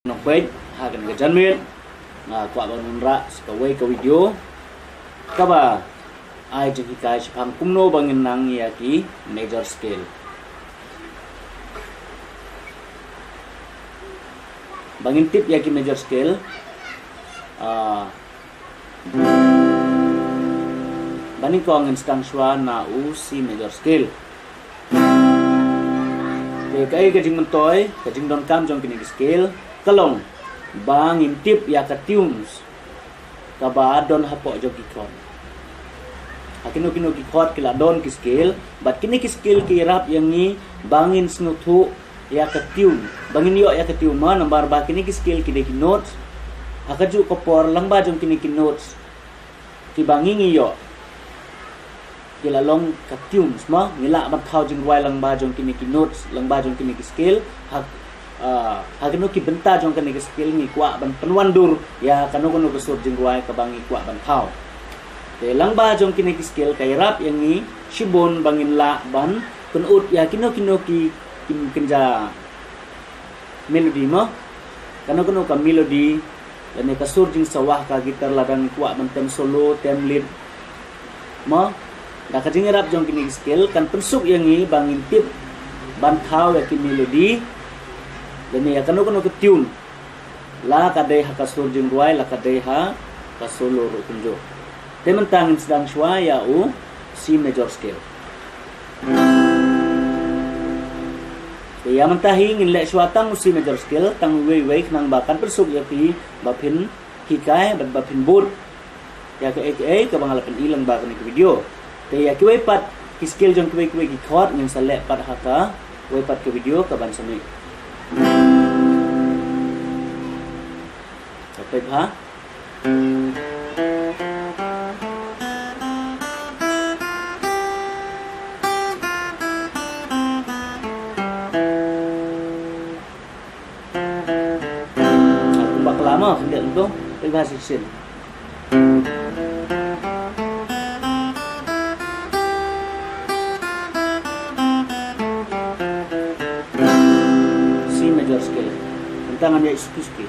Nok baik hagan ke janmin kwa bangun ra sekawai ke video kaba ai jeng hikai sepang kumno bangin nang yaki major scale bangin tip yaki major scale bani ko angin stang shwa na u si major scale kai ke jing mentoy ke jing don kam jong kini scale kalong bangin tip ya ka tunes ka ba don hapo jogi kon akino kino ki khot kila don ki scale bat kini ki scale ki rap yang ni bangin snuthu ya ka tune bangin yo ya ka tune ma number ba kini ki scale ki de ki notes akaju ko por lang ba jong kini ki notes ki bangin yo kila long ka tunes ma ngila ban thau jing wai lang ba jong kini ki notes lang ba jong kini ki scale hak hagno ki benta jong kini ki scale ni kwa ban penwandur ya kanu kanu besur jing wai ka bangi kwa ban thau te lang ba jong kini ki scale kay rap yang ni shibon bangin la ban penut ya kino kino ki kim kenja melodi ma kanu kanu ka melodi dan ka sur jing sawah ka gitar la dan kwa ban tem solo tem lead ma da ka jing rap jong kini scale kan pensuk yang ni bangin tip ban thau ya ki melodi dan ya kanu kanu ke tune la ka dei ha ka sur jing ruai la ka dei ha ka solo ro kunjo temen tangin sedang shwa ya u C major scale ya mentahi ngin le shwa tang C major scale tang wei wei nang bakan persuk ya ki bapin hikai bapin bud ya ke aka ka bangala pen ilang ba ni video te ya ki wei pat ki scale jong ki wei ki chord ngin sa le pat ha ka wei pat ke video ka ban sami sampai ha lama hendak untuk bahasa sin C major scale tangan dia isku-isku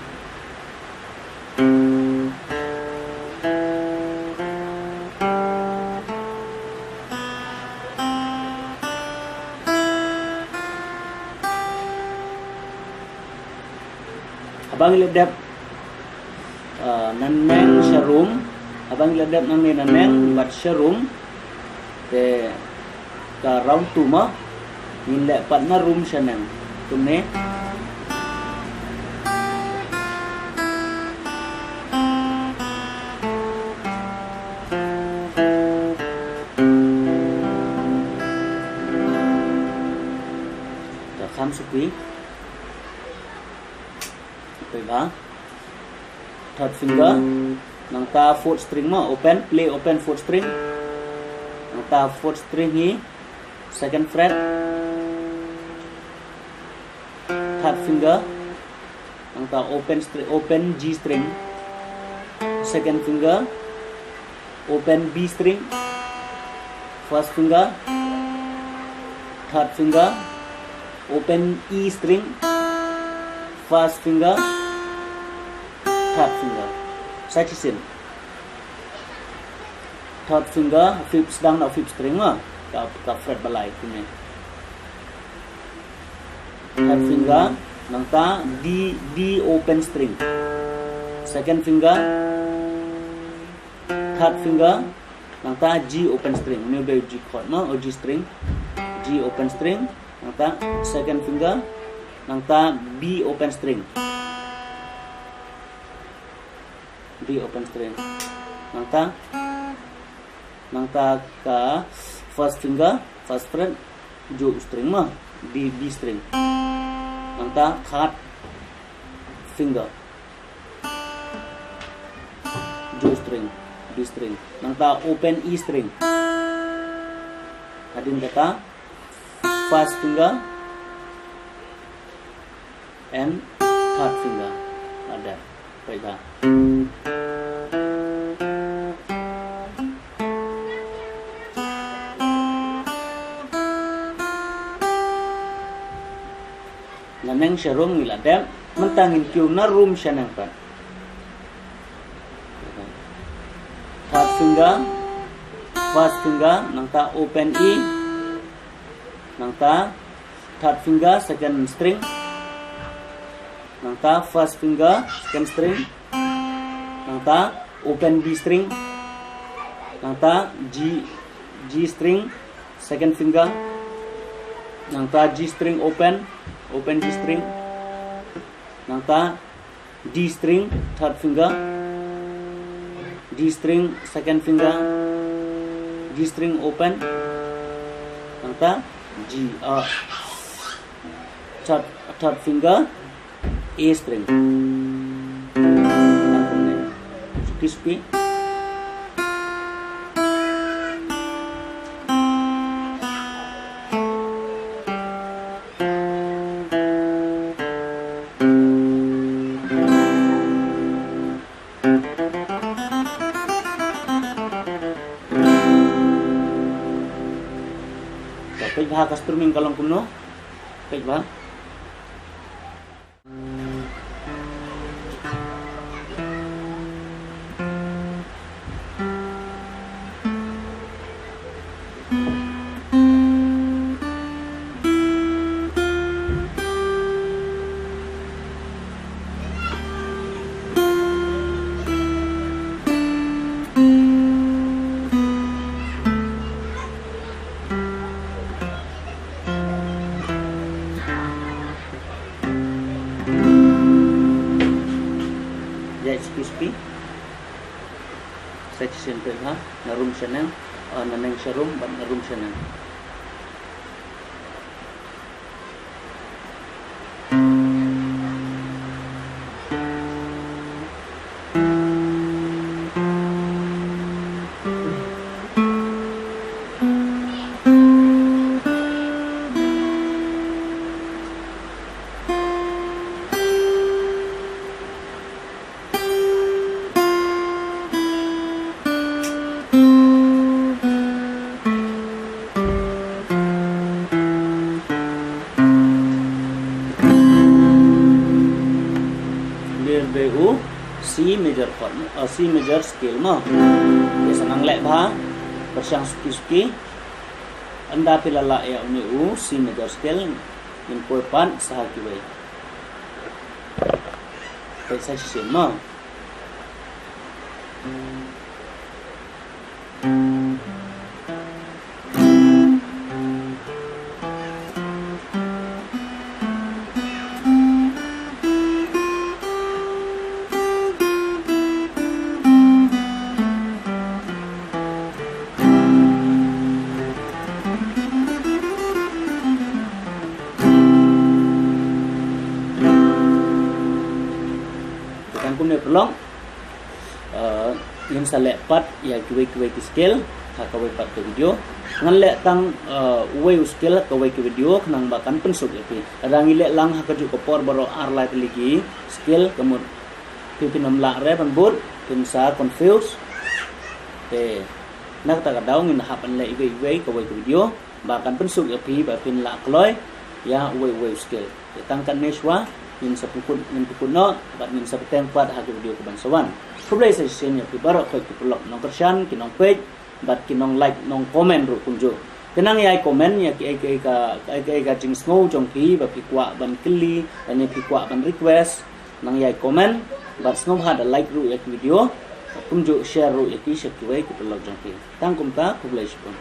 abang ledap naneng sharum abang ledap naneng bat sharum te ka round tuma nilai partner room shanang tumne ta kham sukui ba third finger nang ta fourth string ma open play open fourth string nang ta fourth string hi second fret third finger nang ta open string open G string second finger open B string first finger third finger open E string first finger third finger section third finger fifth sedang atau fifth string ma ka fret balai kini third finger nang ta D open string second finger third finger nang ta G open string ni udah G chord ma o G string G open string nang ta second finger nang ta B open string B open string nang ta ka first finger first fret J string ma B string nang ta third finger J string B string nang ta open E string hadin kata first finger and third finger ada baiklah naneng sharum ngiladem mentangin kiu na room shanang pat. Third finger, first finger nangta open E, nangta third finger second string, nangta first finger second string, nangta open B string, nangta G string second finger, nangta G string open G string, nangta D string third finger, D string second finger, G string open, nangta G third finger A string. Crispy. Page bah kasturming kalong kuno. Page bah. Crispy. Saya simple ha, narum siya naneng sharum ban narum siya nang. C major chord, C major scale ma. Biasa nang lek bah, bersyang suki-suki. Anda pilala ya uni C major scale, important sahal kiwai. Kaisa sih ma. Kumne pelong yang salek pat ya kiwai ki skill ha kawai pat ke video ngan lek tang way skill kawai ki video nang bakan pensuk yapi rang ilek lang ha kaju kopor baro ar lai lagi skill kemud pipinam la re banbut pinsa confuse nak ta kadau ngin ha pan le iwe kawai ki video bakan pensuk yapi ba pin la kloi ya way skill tangkan neswa min sapukun no bat min saptempat ha video ke bansawan kublai session ya pibarok ko kipulok nong kersyan kinong page bat kinong like nong comment ru kunjo kenang ya comment ya ka jing snow jong pi ba pikwa ban kili ani pikwa ban request nang ya comment bat snow ha da like ru ya video kunjo share ru ya ki share ki wai kipulok jong pi tangkum ta kublai sipon